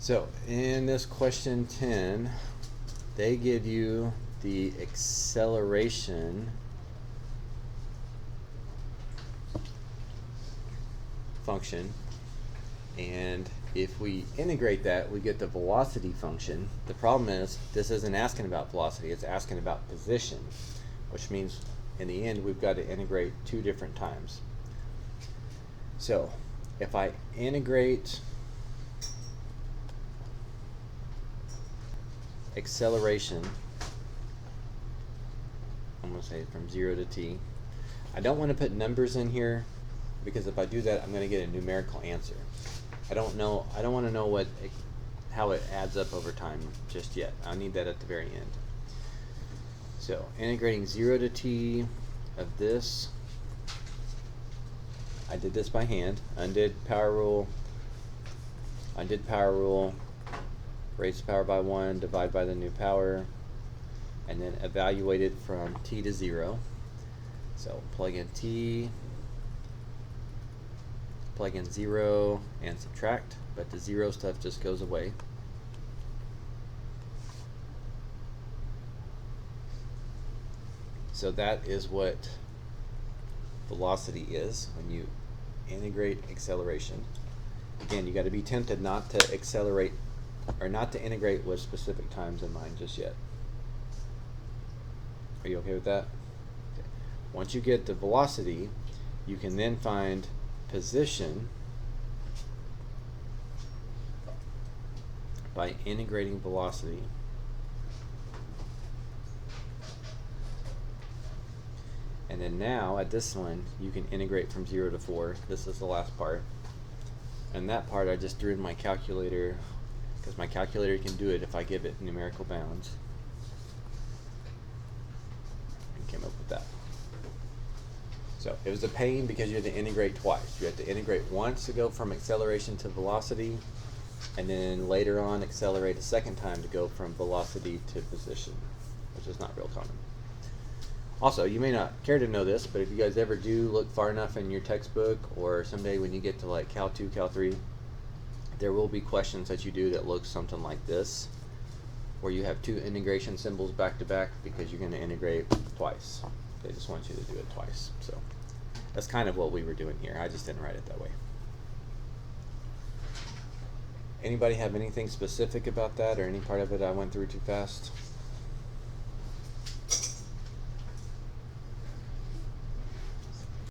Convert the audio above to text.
So in this question 10, they give you the acceleration function, and if we integrate that, we get the velocity function. The problem is this isn't asking about velocity, it's asking about position, which means in the end we've got to integrate two different times. So if I integrate acceleration, I'm going to say from 0 to t. I don't want to put numbers in here because if I do that I'm going to get a numerical answer. I don't want to know how it adds up over time just yet. I need that at the very end. So integrating 0 to t of this, I did this by hand, undid power rule, raise the power by 1, divide by the new power, and then evaluate it from t to 0. So plug in t, plug in 0, and subtract, but the 0 stuff just goes away. So that is what velocity is when you integrate acceleration. Again, you got to be tempted not to accelerate or not to integrate with specific times in mind just yet. Are you okay with that? Okay. Once you get the velocity, you can then find position by integrating velocity. And then now at this one you can integrate from 0 to 4. This is the last part, and that part I just threw in my calculator because my calculator can do it if I give it numerical bounds, and came up with that. So it was a pain because you had to integrate twice. You had to integrate once to go from acceleration to velocity, and then later on accelerate a second time to go from velocity to position, which is not real common. Also, you may not care to know this, but if you guys ever do look far enough in your textbook, or someday when you get to like Cal 2, Cal 3, there will be questions that you do that look something like this, where you have two integration symbols back to back because you're going to integrate twice. They just want you to do it twice. So that's kind of what we were doing here. I just didn't write it that way. Anybody have anything specific about that, or any part of it I went through too fast?